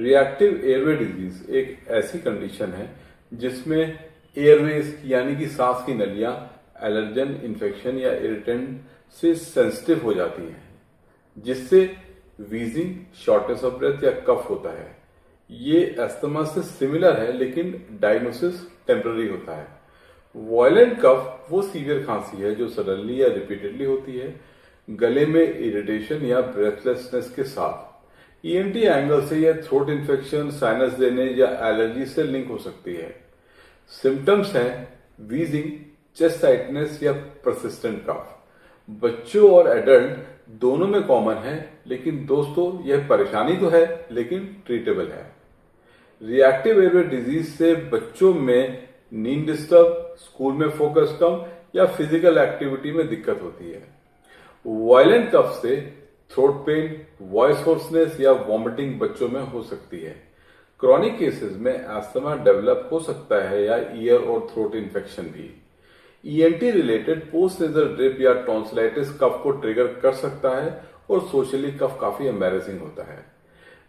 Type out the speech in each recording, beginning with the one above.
Reactive airway disease एक ऐसी condition है जिसमें एयरवेज यानी कि सांस की नलियां एलर्जन, इन्फेक्शन या इरिटेंट से सेंसिटिव हो जाती हैं, जिससे वीजिंग, शॉर्टनेस ऑफ ब्रेथ या कफ होता है। ये अस्थमा से सिमिलर है, लेकिन डायग्नोसिस टेम्पररी होता है। वायलेंट कफ वो सीवियर खांसी है जो सडनली या रिपीटेडली होती है, गले में इरिटेशन या ब्रेथलेसनेस के साथ। ईएनटी एंगल से यह थ्रोट इन्फेक्शन, साइनस ड्रेनेज या एलर्जी से लिंक हो सकती है। सिम्टम्स हैं वीजिंग, चेस्ट टाइटनेस या परसिस्टेंट कफ। बच्चों और एडल्ट दोनों में कॉमन है, लेकिन दोस्तों यह परेशानी तो है लेकिन ट्रीटेबल है। रिएक्टिव एयरवे डिजीज से बच्चों में नींद डिस्टर्ब, स्कूल में फोकस कम या फिजिकल एक्टिविटी में दिक्कत होती है। वायलेंट कफ से थ्रोट पेन, वॉइस होर्सनेस या वॉमिटिंग बच्चों में हो सकती है। क्रॉनिक केसेस में अस्थमा डेवलप हो सकता है या ईयर और थ्रोट इन्फेक्शन भी। ENT related post nasal drip या टॉन्सिलाइटिस कफ को ट्रिगर कर सकता है और सोशली कफ काफी एम्बैरेसिंग होता है।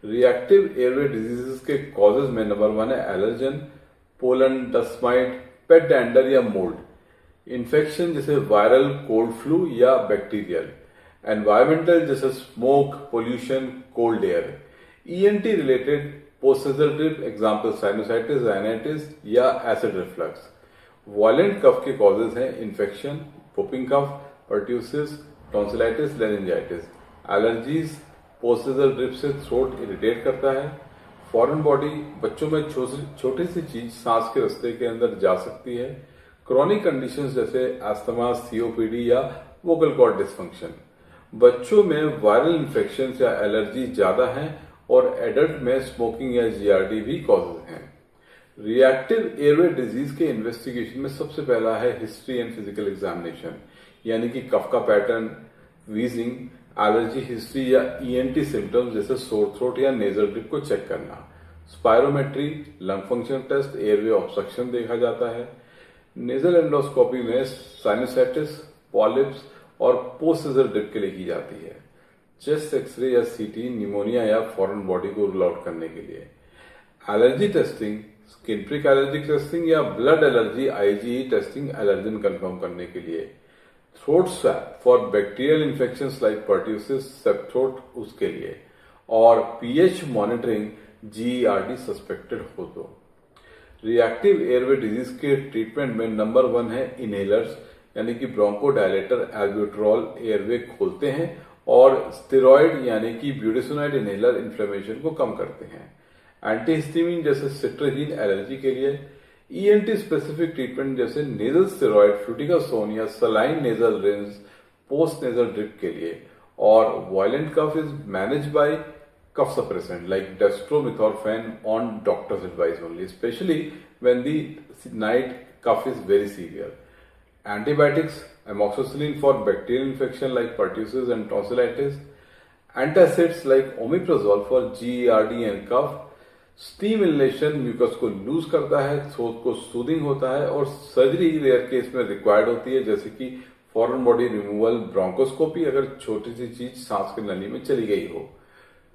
रिएक्टिव एयरवे डिजीजेस के कॉजेज में नंबर 1 है allergen, pollen, dust mite, pet dander या मोल्ड। इन्फेक्शन जैसे वायरल, कोल्ड फ्लू या बैक्टीरियल। एनवायरमेंटल जैसे smoke, pollution, cold air. ENT related post nasal drip example sinusitis, rhinitis या एसिड रिफ्लक्स। वायलेंट कफ के causes हैं infection, whooping cough, pertussis, tonsillitis, laryngitis. Allergies, post nasal drip से throat irritate करता है। Foreign body, बच्चों में छोटी सी चीज सांस के रास्ते के अंदर जा सकती है। क्रॉनिक कंडीशंस जैसे अस्थमा, सीओपीडी या वोकल कॉर्ड डिसफंक्शन। बच्चों में वायरल इन्फेक्शन या एलर्जी ज्यादा है और एडल्ट में स्मोकिंग या जीआरडी भी कॉजेज हैं। रिएक्टिव एयरवे डिजीज के इन्वेस्टिगेशन में सबसे पहला है हिस्ट्री एंड फिजिकल एग्जामिनेशन, यानी कि कफ का पैटर्न, वीजिंग, एलर्जी हिस्ट्री या ईएनटी सिम्टम्स जैसे सोर थ्रोट या नेजल ड्रिप को चेक करना। Spirometry, lung function test, airway obstruction देखा जाता है। नेजल एंडोस्कोपी में साइनोसाइटिस, पॉलिप्स और पोस्ट नेजल ड्रिप के लिए की जाती है। चेस्ट एक्सरे या सीटी निमोनिया या फॉरेन बॉडी को रूल आउट करने के लिए। Allergy testing, skin prick allergy testing या blood allergy IgE testing allergen confirm करने के लिए। Throat swab for bacterial infections like pertussis, सेप्ट थ्रोट उसके लिए। और पीएच मॉनिटरिंग जीईआरडी सस्पेक्टेड हो तो। रिएक्टिव एयरवे डिजीज के ट्रीटमेंट में नंबर 1 है इनहेलर्स, यानी कि ब्रोंकोडायलेटर एल्ब्यूट्रॉल एयरवे खोलते हैं और स्टेरॉइड यानी कि ब्यूटेसोनाइड इनहेलर इन्फ्लेमेशन को कम करते हैं। एंटीहिस्टामिन जैसे सिट्राजीन एलर्जी के लिए। ईएनटी स्पेसिफिक ट्रीटमेंट जैसे नेजल स्टेरॉइड, फ्लूटिकासोन या saline nasal rinse post nasal drip के लिए। और violent cough is manage by cough suppressant like dextromethorphan on doctor's advice only, specially when the night cough is very severe. Antibiotics, amoxicillin for bacterial infection like pertussis and tonsillitis. Antacids like omeprazole for GERD and cough. Steam inhalation mucus को loose करता है, throat को soothing होता है और surgery rare case में required होती है, जैसे कि फॉरेन बॉडी रिमूवल, ब्रोंकोस्कोपी अगर छोटी सी चीज सांस की नली में चली गई हो।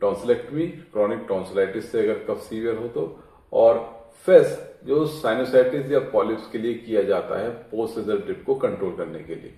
टॉन्सिलेक्टमी, क्रॉनिक टॉन्सिलाइटिस से अगर कफ सीवियर हो तो। और फेस जो साइनोसाइटिस या पॉलिप्स के लिए किया जाता है पोस्ट नेजल ड्रिप को कंट्रोल करने के लिए।